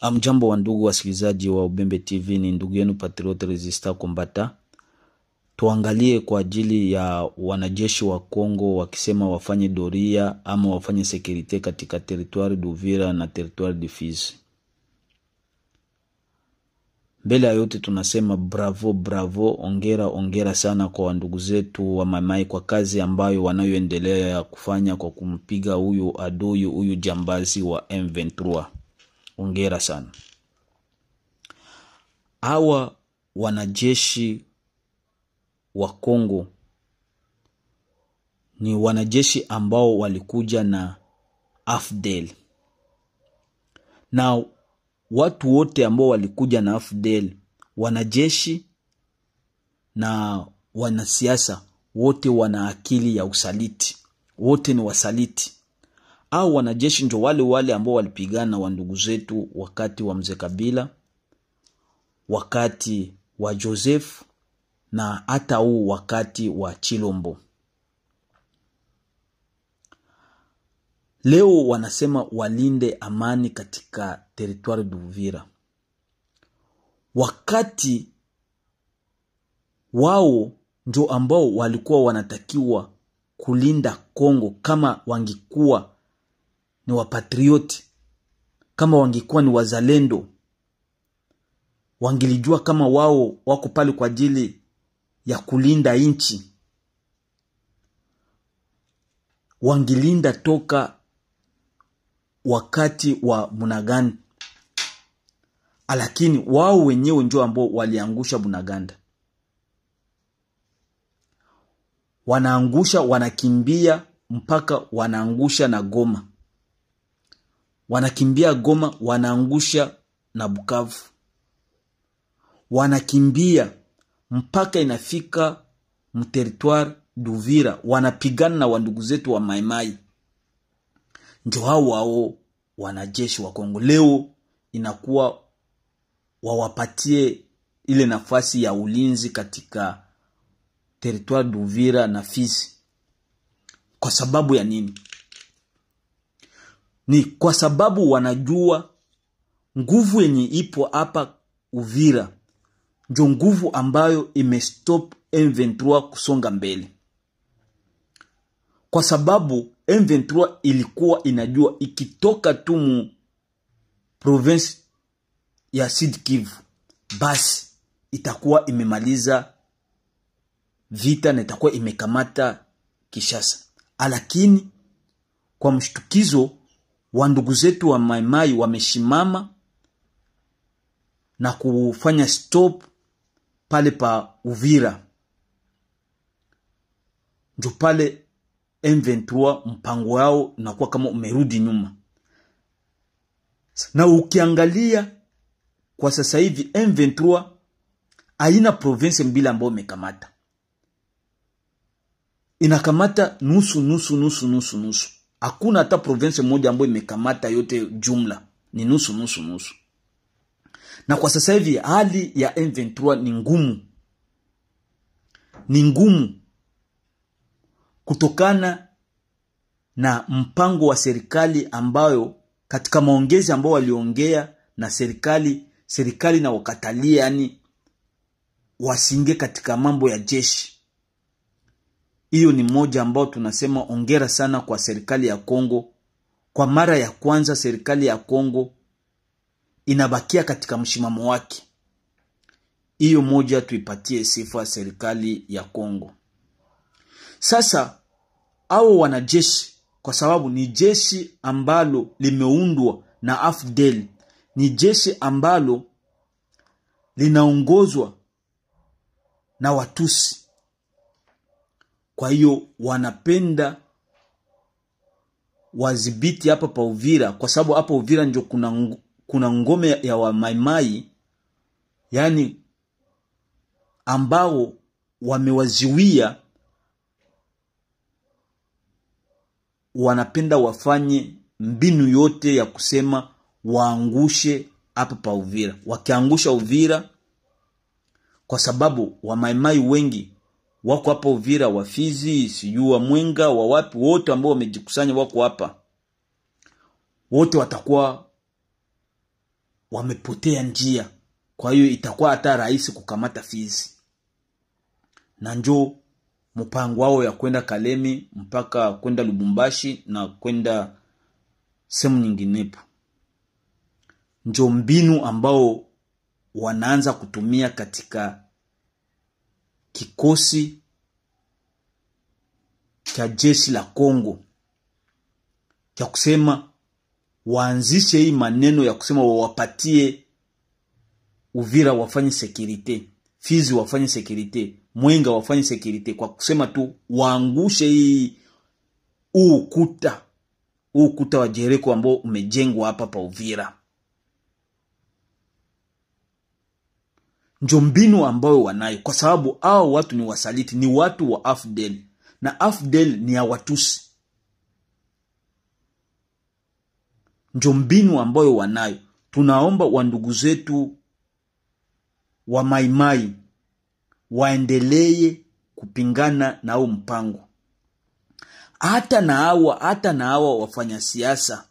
Amjambo wa ndugu wasikilizaji wa Ubembe TV, ni ndugu yenu Patriote Resista Kombata. Tuangalie kwa ajili ya wanajeshi wa Kongo wakisema wafanye doria ama wafanye sekirite katika territoire d'Uvira na territoire de Fizi. Mbele ya yote tunasema bravo bravo, ongera sana kwa ndugu zetu wa Mai kwa kazi ambayo wanayoendelea kufanya kwa kumpiga huyu adui, huyu jambazi wa M23. Ongera sana. Hawa wanajeshi wa Kongo ni wanajeshi ambao walikuja na AFDL. Na watu wote ambao walikuja na AFDL, wanajeshi na wanasiasa, wote wana akili ya usaliti. Wote ni wasaliti. Au wanajeshi ndio wale ambao walipigana wa ndugu zetu wakati wa Mzee Kabila, wakati wa Joseph na hata huu wakati wa Chilombo. Leo wanasema walinde amani katika territoire d'Uvira, wakati wao ndio ambao walikuwa wanatakiwa kulinda Kongo. Kama wangekuwa ni wapatrioti, kama wangekuwa ni wazalendo, wangilijua kama wao wako pale kwa ajili ya kulinda inchi, wangilinda toka wakati wa Bunaganda. Lakini wao wenyewe ndio ambao waliangusha Bunaganda. Wanaangusha, wanakimbia mpaka wanaangusha na Goma. Wanakimbia Goma, wanaangusha na Bukavu. Wanakimbia mpaka inafika territoire d'Uvira, wanapigana na wandugu zetu wa Mai. Ndio hao wanajeshi wa Kongo leo inakuwa wawapatie ile nafasi ya ulinzi katika territoire d'Uvira na Fizi. Kwa sababu ya nini? Ni kwa sababu wanajua nguvu yenye ipo hapa Uvira ndio nguvu ambayo imestop M23 kusonga mbele. Kwa sababu M23 ilikuwa inajua ikitoka tu mu province ya Sud Kivu, basi itakuwa imemaliza vita na itakuwa imekamata Kishasa. Lakini kwa mshtukizo wa ndugu zetu wa Mai wameshimama na kufanya stop pale pa Uvira. Ndio pale M23 mpango wao unakuwa kama umerudi nyuma. Na ukiangalia kwa sasa hivi M23 haina province mbili ambayo imekamata. Inakamata nusu. Hakuna hata province moja ambayo imekamata yote jumla. Ni nusu. Na kwa sasa hivi hali ya M23 ni ngumu kutokana na mpango wa serikali ambayo katika maongezi ambao waliongea na serikali na wakatalia, yani wasinge katika mambo ya jeshi. Hiyo ni moja ambao tunasema ongera sana kwa serikali ya Kongo. Kwa mara ya kwanza serikali ya Kongo inabakia katika mshimamo wake. Hiyo moja tuipatie sifa serikali ya Kongo. Sasa hao wanajeshi, kwa sababu ni jeshi ambalo limeundwa na AFDL, ni jeshi ambalo linaongozwa na Watusi. Kwa hiyo wanapenda wadhibiti hapa pa Uvira, kwa sababu hapa Uvira ndio kuna ngome ya wa Mai, yani ambao wamewaziwia. Wanapenda wafanye mbinu yote ya kusema waangushe hapa pa Uvira. Wakiangusha Uvira, kwa sababu wa Mai wengi wako hapa Uvira, wa Fizi, sijui wa Mwenga, wa wapi, wote ambao wamejikusanya wako hapa. Wote watakuwa wamepotea njia. Kwa hiyo itakuwa hata rahisi kukamata Fizi. Na njo mpango wao ya kwenda Kalemi mpaka kwenda Lubumbashi na kwenda sehemu nyinginepo. Njo mbinu ambao wanaanza kutumia katika kikosi cha jeshi la Kongo, cha kusema waanzishe hii maneno ya kusema wawapatie Uvira wafanye security, Fizi wafanye security, Mwenga wafanye security, kwa kusema tu waangushe hii ukuta wa Jericho ambao umejengwa hapa pa Uvira. Njo mbinu ambayo wanayo, kwa sababu hao watu ni wasaliti, ni watu wa AFDL, na AFDL ni ya Watusi. Njo mbinu ambayo wanayo. Tunaomba wandugu zetu wa Maimai waendelee kupingana na huu mpango. Hata na hawa wafanya siasa,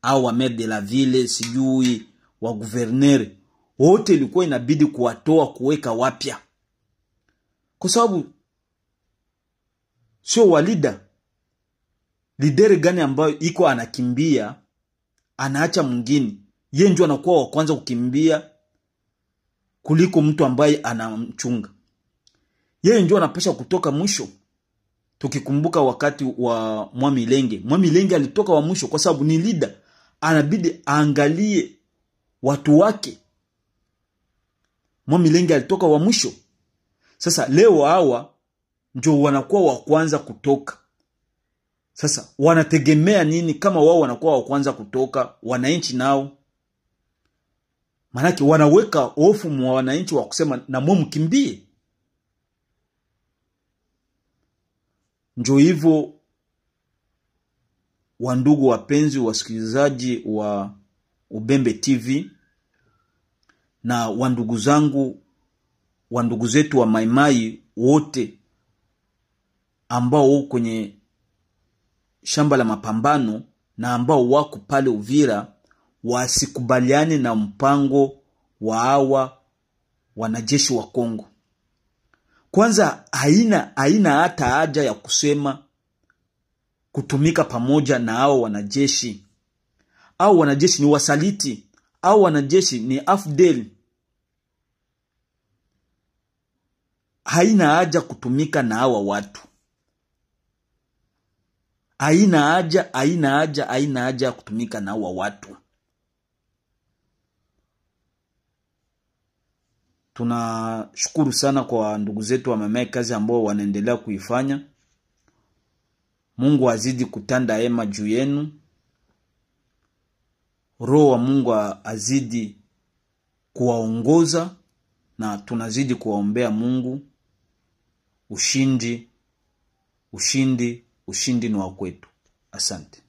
au wa maire de la ville, sijui wa gouverneur, wote ilikuwa inabidi kuwatoa kuweka wapya. Kwa sababu sio walida. Leader gani ambayo iko anakimbia anaacha mwingine, yeye ndio anakuwa wa kwanza kukimbia kuliko mtu ambaye anamchunga? Yeye ndio anapaswa kutoka mwisho. Tukikumbuka wakati wa Mwami Lenge alitoka wa mwisho kwa sababu ni leader, anabidi aangalie watu wake. Mwami Lenge alitoka wa mwisho. Sasa leo hawa ndio wanakuwa wa kwanza kutoka. Sasa wanategemea nini kama wao wanakuwa wa kwanza kutoka? Wananchi nao manake wanaweka hofu mwa wananchi wa kusema na mwe mkimbie. Njo hivyo, wandugu wapenzi wasikilizaji wa Ubembe TV, na wandugu zetu wa Maimai wote ambao kwenye shamba la mapambano na ambao wako pale Uvira, wasikubaliane na mpango wa hawa wanajeshi wa Kongo. Kwanza haina hata haja ya kusema kutumika pamoja na hao wanajeshi. Au wanajeshi ni wasaliti, au wanajeshi ni AFDL. Haina haja kutumika na hawa watu. Haina haja kutumika na hawa watu. Tunashukuru sana kwa ndugu zetu wa Maimai kazi ambao wanaendelea kuifanya. Mungu azidi kutanda hema juu yenu. Roho wa Mungu azidi kuwaongoza, na tunazidi kuwaombea Mungu. Ushindi ni wa kwetu. Asante.